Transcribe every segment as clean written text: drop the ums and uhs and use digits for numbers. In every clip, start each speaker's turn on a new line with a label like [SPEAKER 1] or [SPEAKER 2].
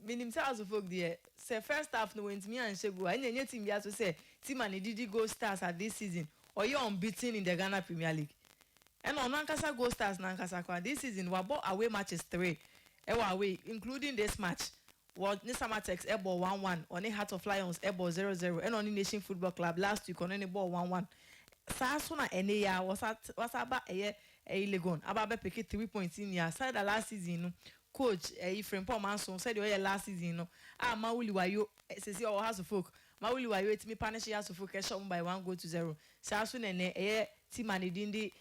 [SPEAKER 1] minim say as folk there say first half no went me and shego any team ya to say team and did go stars at this season or you unbeaten in the Ghana Premier League and on Nankasa go stars Nankasa kwa this season we bought away matches 3 away including this match what Nisamatex ball 1-1 on the Heart of Lions ball 0-0 and on the Nation Football Club last week on any ball 1-1 Sasuna ene was about a legon about pick 3 points in ya side the last season coach Ifrem Paul Manson said you last season no Mauli wayo say our house of folk Mauli wayo it me punish house of folk shot by 1-0 Sasuna ene team and dindi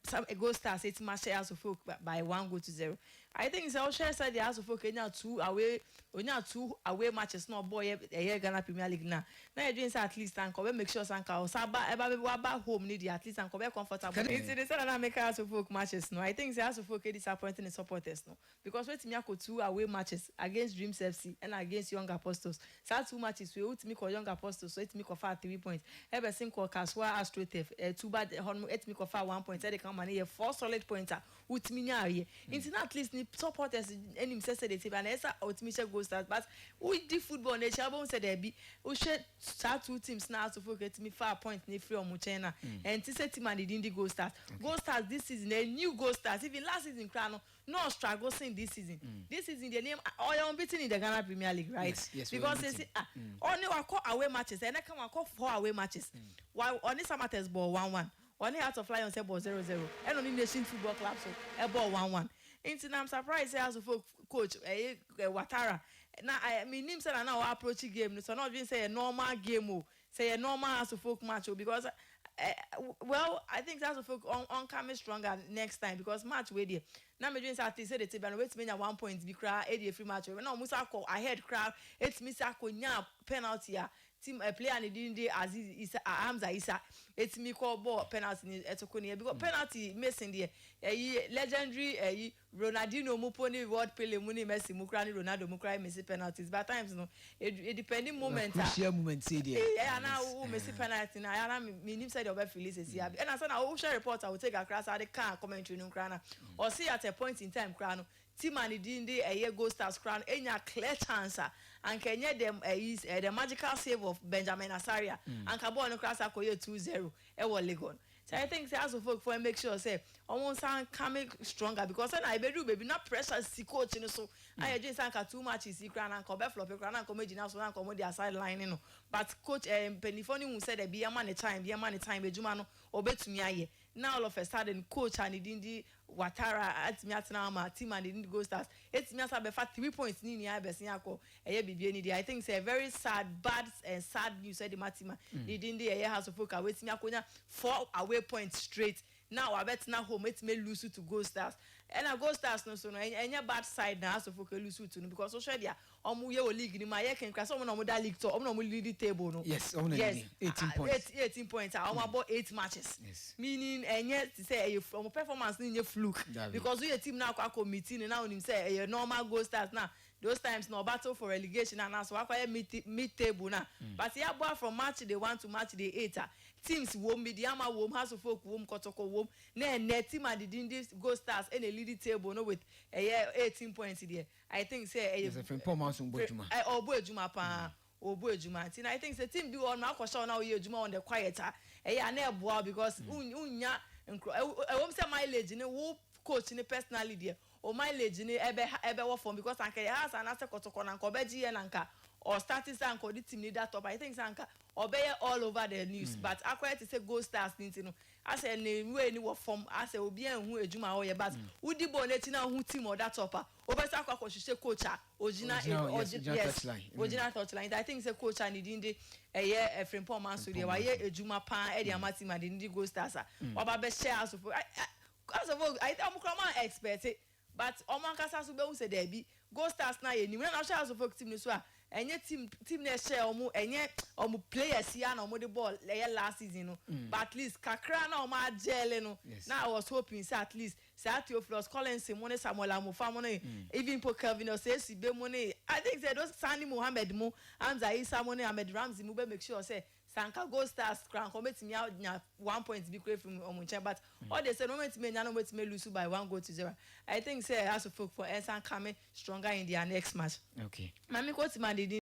[SPEAKER 1] some go stars it match house of folk by 1-0 I think so share said the house of folk enya 2 away matches no boy Ghana Premier League na you doing at least and come make sure sanka o saba eba home need at least and come comfortable it's the say na make house of folk matches no I think the house of folk disappointing the supporters no because wait me go 2 away matches against Dreams FC and against Young Apostles so 2 matches we ut me call Young Apostles so it me for 3 points ebe sin call Kaswa Astro Tef 2 bad it me for 1 point say they come and 4 solid pointer ut me nya here into at least supporters any say they say and esa ultimate go start but we the football nature bon say there be we share start 2 teams now to forget me 5 points ni free on China and to say team and didn't go start this season a new go start even last season crown no struggle since this season the name all unbeaten in the Ghana Premier League right
[SPEAKER 2] yes,
[SPEAKER 1] because they say only we call away matches and I come call 4 away matches while on this Samatex ball 1-1 on the Heart of Lions ball 0-0 and on the Nation Football Club so ball 1-1 into I'm surprised as a coach Watara now I mean him said now approach game so not even say a normal game say a normal as a folk match because well I think that's a folk on coming stronger next time because match with you now me doing say the table wait me 1 point be cry a free match now Musa call ahead crowd it's Mr. Konya penalty team a player and didn't Aziz Isa Hamza Isa it's me call ball penalty etokoni because penalty missing there legendary Ronaldinho Muponi world Pele Muni Messi Mukrani Ronaldo Mukrai Messi penalties but times no it depending moment
[SPEAKER 2] crucial moment say there
[SPEAKER 1] now Messi penalty na me nim say the over Phillips is here and as na share report I will take a class at the car commentary no crana or see at a point in time crano team and dindi a go stars crown enya clear chance and kenye them is the magical save of Benjamin Asaria and Kabo no class akoye 2-0 e wo Legon. So I think as of folk for make sure say almost sound coming stronger because then I baby not pressure si coach you know so I just sanka too much is crown and come flop crown and come now so and come the sideline you know but coach Penifoni who said be a man time ejuma no obetumi aye now all of a sudden coach and dindi Watara at me at now my team and didn't go stars it's me as be 3 points ni I be ako bibie ni I think it's a very bad and sad news said the matima didn't the house of folk wait me akonya 4 away points straight now I bet now home it may lose to go stars and I go stars no so no any bad side now so folk lose to no because so dia omu ye league ni my can crash omo no that league to omo no lead table no
[SPEAKER 2] yes 18 points
[SPEAKER 1] 18 points omo about 8 matches
[SPEAKER 2] yes
[SPEAKER 1] meaning enye to say omo performance ni fluke because we a team now kwa committee now him say normal go stars now those times no battle for relegation and so akwa mid table now but here boy from match day 1 to match day 8 teams won mediama won house of folk won kotoko won na team and didn't go stars in a leading table no with 18 points there I think say
[SPEAKER 2] a friend Paul Manson Bojuma
[SPEAKER 1] Obojuma pa Obojuma and I think the team do on Marco now you Juma on the quieter na boa because unya won say mileage ni wo coach ni personally there o mileage ni ebe wo form because anka has an ase kotoko na nko beji ye na nka or starting sanko the team leader top I think sanka obey all over the news but akwa to say go stars nti no as a we ni wo form as a obi an hu ejuma wo ye but udi bo na ti na hu team or that topper obesa akwa ko hwehwe coach original touchline I think say coach and didn't Efrem Paul Manso dey wa ye ejuma pan e dey amati ma dey go stars oba be share as of I am come expert but oman kasa so be hu say there be go stars na ye ni na share as of team ni so enye team na share omo players here na omo the ball last season no but at least kakra na omo agele no now I was hoping say at least Satio Flores Collins Simone Samuel Amufa mo even po Kelvin say be mo I think say those Sani Mohammed mo Hamza Isa mo Ahmed Ramzi mo be make sure say kanka Gold Stars crown comment me out 1 point be great from Omunche, but all they say no moment me no moment me lose by 1-0. I think say as a folk for Ensan coming stronger in their next match.
[SPEAKER 2] Okay.
[SPEAKER 1] Mami ko ti man